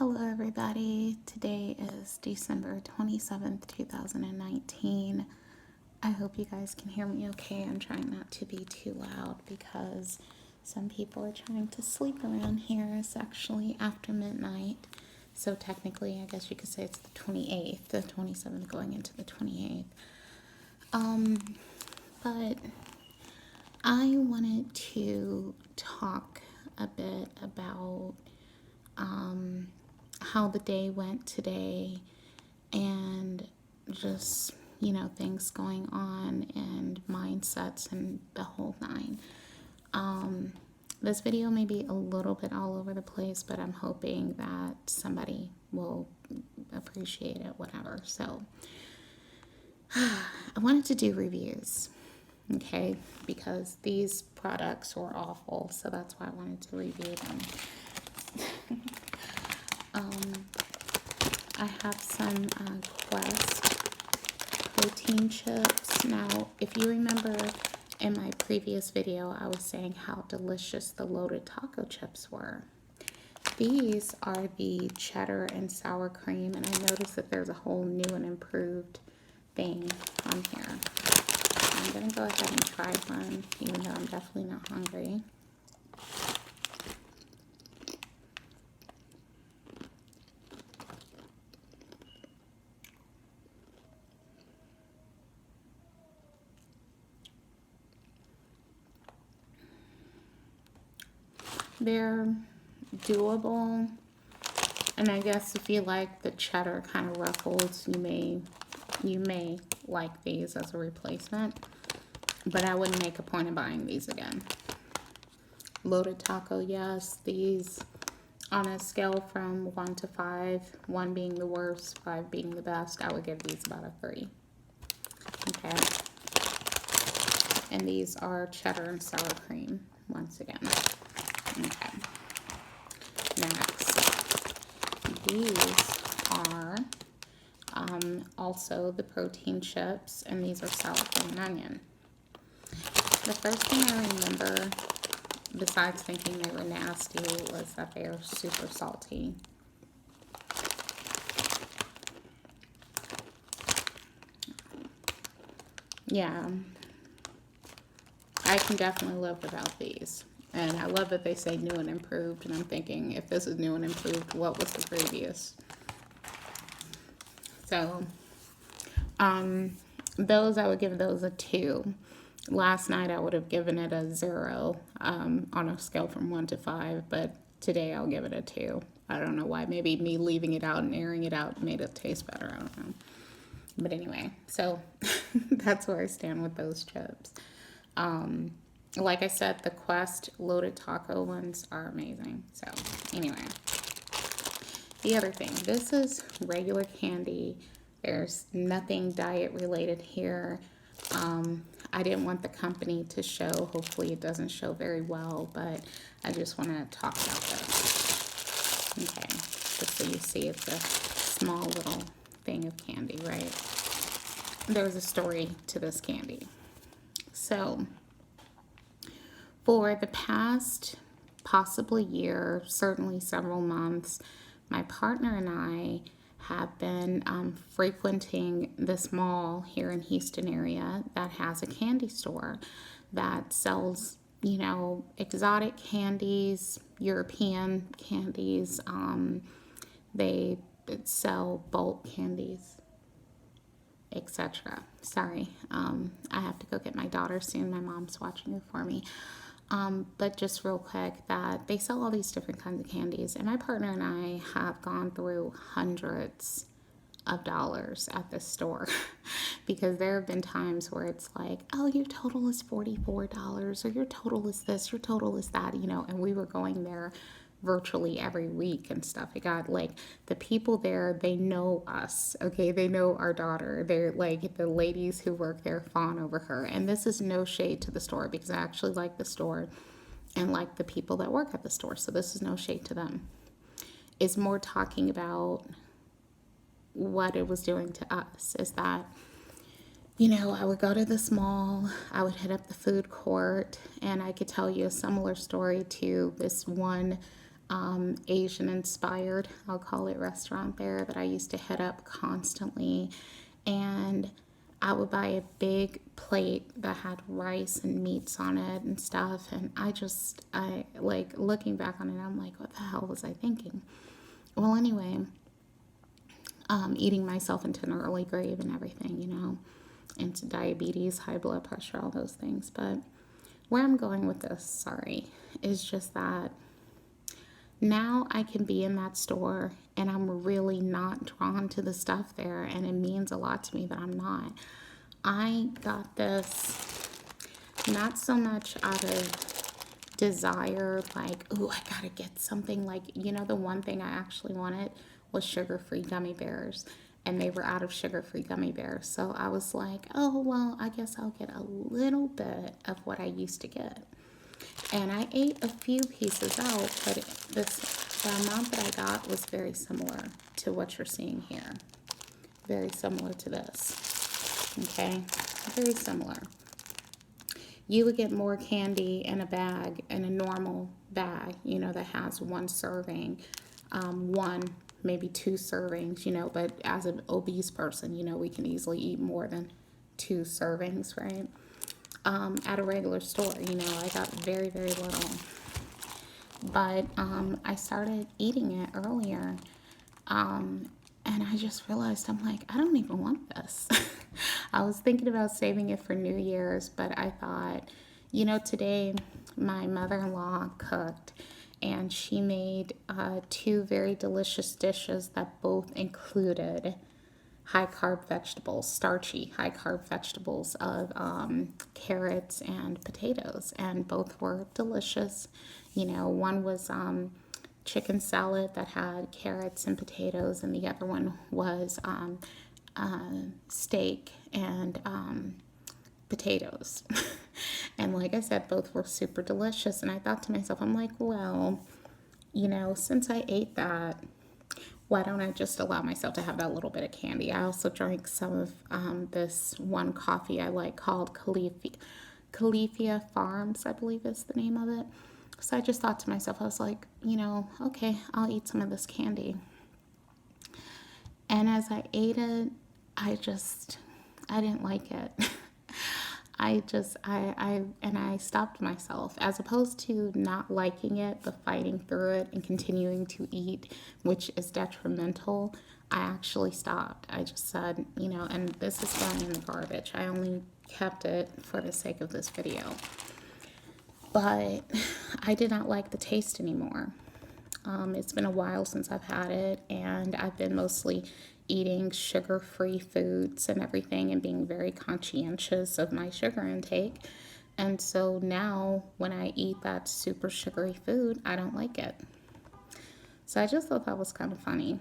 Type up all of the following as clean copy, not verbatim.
Hello everybody, today is December 27th, 2019. I hope you guys can hear me okay. I'm trying not to be too loud because some people are trying to sleep around here. It's actually after midnight, so technically I guess you could say it's the 28th, the 27th going into the 28th. But I wanted to talk a bit about how the day went today and just, things going on and mindsets and the whole nine. This video may be a little bit all over the place, but I'm hoping that somebody will appreciate it, whatever. So I wanted to do reviews, okay, because these products were awful, so that's why I wanted to review them. I have some Quest protein chips. Now, if you remember in my previous video, I was saying how delicious the loaded taco chips were. These are the cheddar and sour cream, and I noticed that there's a whole new and improved thing on here. I'm going to go ahead and try one, even though I'm definitely not hungry. They're doable, and I guess if you like the cheddar kind of ruffles, you may like these as a replacement, but I wouldn't make a point of buying these again. Loaded taco, yes. These, on a scale from 1 to 5, 1 being the worst, 5 being the best, I would give these about a 3. Okay. And these are cheddar and sour cream, once again. Okay. Next, these are also the protein chips, and these are sour cream and onion. The first thing I remember, besides thinking they were nasty, was that they are super salty. Yeah, I can definitely live without these. And I love that they say new and improved, and I'm thinking, if this is new and improved, what was the previous? So, those, I would give those a 2. Last night, I would have given it a 0 on a scale from 1 to 5, but today I'll give it a 2. I don't know why. Maybe me leaving it out and airing it out made it taste better. I don't know. But anyway, so that's where I stand with those chips. Like I said, the Quest loaded taco ones are amazing. So anyway, the other thing, this is regular candy. There's nothing diet related here. I didn't want the company to show. Hopefully it doesn't show very well, but I just want to talk about this. Okay, just so you see, it's a small little thing of candy, right? There's a story to this candy. So, for the past possibly year, certainly several months, my partner and I have been frequenting this mall here in Houston area that has a candy store that sells, exotic candies, European candies. They sell bulk candies, etc. Sorry, I have to go get my daughter soon. My mom's watching her for me. But just real quick, that they sell all these different kinds of candies, and my partner and I have gone through hundreds of dollars at this store because there have been times where it's like, oh, your total is $44, or your total is this, your total is that, and we were going there virtually every week and stuff. It got like, the people there, they know us, okay? They know our daughter. They're like, the ladies who work there fawn over her. And this is no shade to the store, because I actually like the store and like the people that work at the store. So this is no shade to them. It's more talking about what it was doing to us, is that, I would go to this mall, I would hit up the food court, and I could tell you a similar story to this one Asian inspired, I'll call it, restaurant there that I used to hit up constantly. And I would buy a big plate that had rice and meats on it and stuff. And I like looking back on it, I'm like, what the hell was I thinking? Well, anyway, eating myself into an early grave and everything, into diabetes, high blood pressure, all those things. But where I'm going with this, sorry, is just that now I can be in that store and I'm really not drawn to the stuff there, and it means a lot to me that I'm not. I got this not so much out of desire, like, ooh, I gotta get something, like, the one thing I actually wanted was sugar-free gummy bears, and they were out of sugar-free gummy bears. So I was like, oh, well, I guess I'll get a little bit of what I used to get. And I ate a few pieces out, but the amount that I got was very similar to what you're seeing here. Very similar to this. Okay? Very similar. You would get more candy in a bag, in a normal bag, that has one serving, one, maybe two servings, but as an obese person, we can easily eat more than two servings, right? At a regular store, I got very, very little. But I started eating it earlier, and I just realized, I'm like, I don't even want this. I was thinking about saving it for New Year's, but I thought, today my mother-in-law cooked, and she made two very delicious dishes that both included high-carb vegetables, starchy high-carb vegetables of carrots and potatoes, and both were delicious. One was chicken salad that had carrots and potatoes, and the other one was steak and potatoes. And like I said, both were super delicious. And I thought to myself, I'm like, well, since I ate that, why don't I just allow myself to have that little bit of candy? I also drank some of this one coffee I like called Califia Farms, I believe is the name of it. So I just thought to myself, I was like, okay, I'll eat some of this candy. And as I ate it, I didn't like it. I stopped myself. As opposed to not liking it, but fighting through it and continuing to eat, which is detrimental, I actually stopped. I just said, and this is going in the garbage. I only kept it for the sake of this video. But I did not like the taste anymore. It's been a while since I've had it, and I've been mostly eating sugar-free foods and everything and being very conscientious of my sugar intake. And so now when I eat that super sugary food, I don't like it. So I just thought that was kind of funny.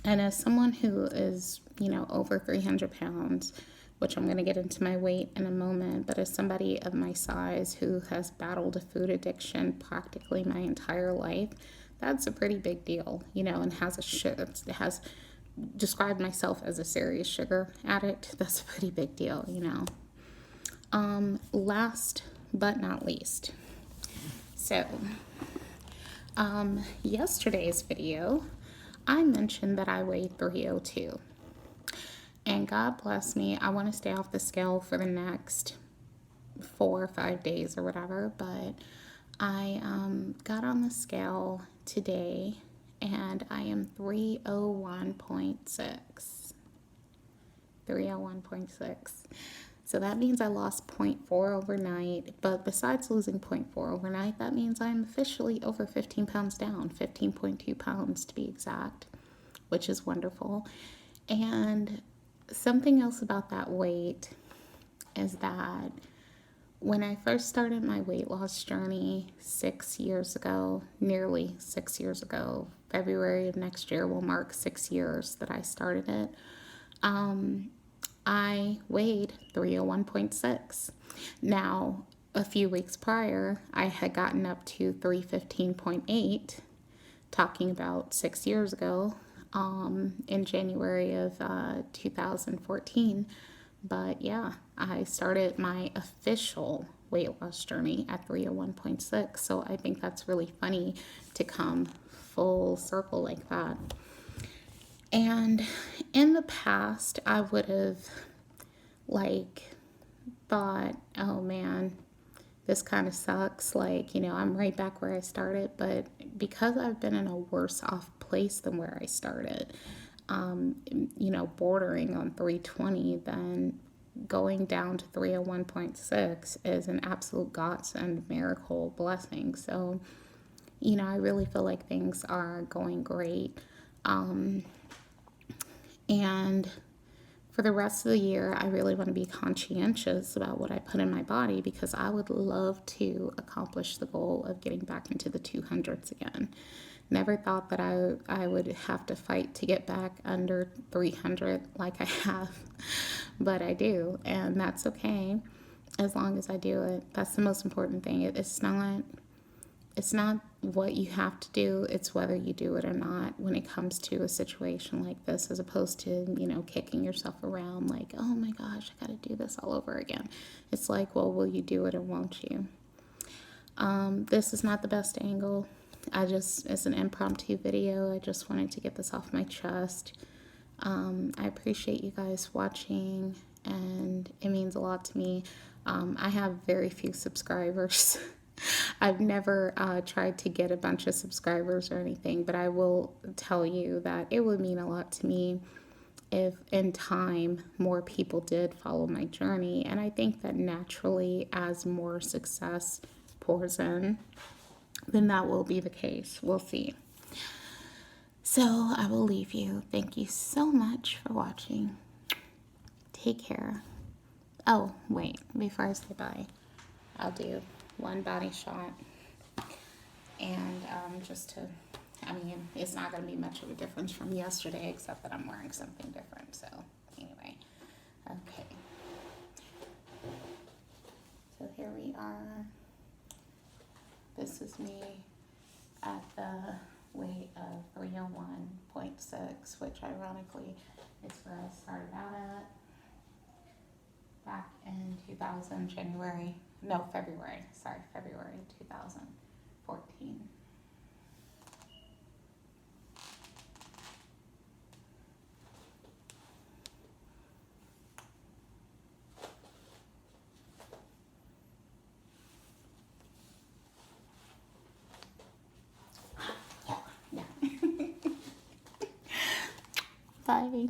And as someone who is, over 300 pounds, which I'm going to get into my weight in a moment, but as somebody of my size who has battled a food addiction practically my entire life, that's a pretty big deal, and has described myself as a serious sugar addict. That's a pretty big deal, Last but not least, so yesterday's video, I mentioned that I weighed 302. And God bless me, I want to stay off the scale for the next 4 or 5 days or whatever, but I got on the scale today, and I am 301.6. 301.6. So that means I lost 0.4 overnight, but besides losing 0.4 overnight, that means I'm officially over 15 pounds down, 15.2 pounds to be exact, which is wonderful. And something else about that weight is that when I first started my weight loss journey 6 years ago, nearly 6 years ago, February of next year will mark 6 years that I started it, I weighed 301.6. Now, a few weeks prior, I had gotten up to 315.8, talking about 6 years ago, in January of 2014. But yeah, I started my official weight loss journey at 301.6. So I think that's really funny to come full circle like that. And in the past, I would have like thought, oh man, this kind of sucks. Like, I'm right back where I started. But because I've been in a worse off place than where I started, bordering on 320, then going down to 301.6 is an absolute godsend, miracle, blessing. So, I really feel like things are going great. And for the rest of the year, I really want to be conscientious about what I put in my body, because I would love to accomplish the goal of getting back into the 200s again. Never thought that I would have to fight to get back under 300 like I have, but I do, and that's okay as long as I do it. That's the most important thing. It's not what you have to do, it's whether you do it or not when it comes to a situation like this, as opposed to, kicking yourself around like, oh my gosh, I got to do this all over again. It's like, well, will you do it or won't you? This is not the best angle. It's an impromptu video. I just wanted to get this off my chest. I appreciate you guys watching, and it means a lot to me. I have very few subscribers. I've never tried to get a bunch of subscribers or anything, but I will tell you that it would mean a lot to me if in time more people did follow my journey. And I think that naturally, as more success pours in, then that will be the case. We'll see. So I will leave you. Thank you so much for watching. Take care. Oh, wait, before I say bye, I'll do one body shot. And it's not going to be much of a difference from yesterday, except that I'm wearing something different. So anyway, okay. So here we are. This is me at the weight of 301.6, which ironically is where I started out at back in February 2014. Yeah. Bye.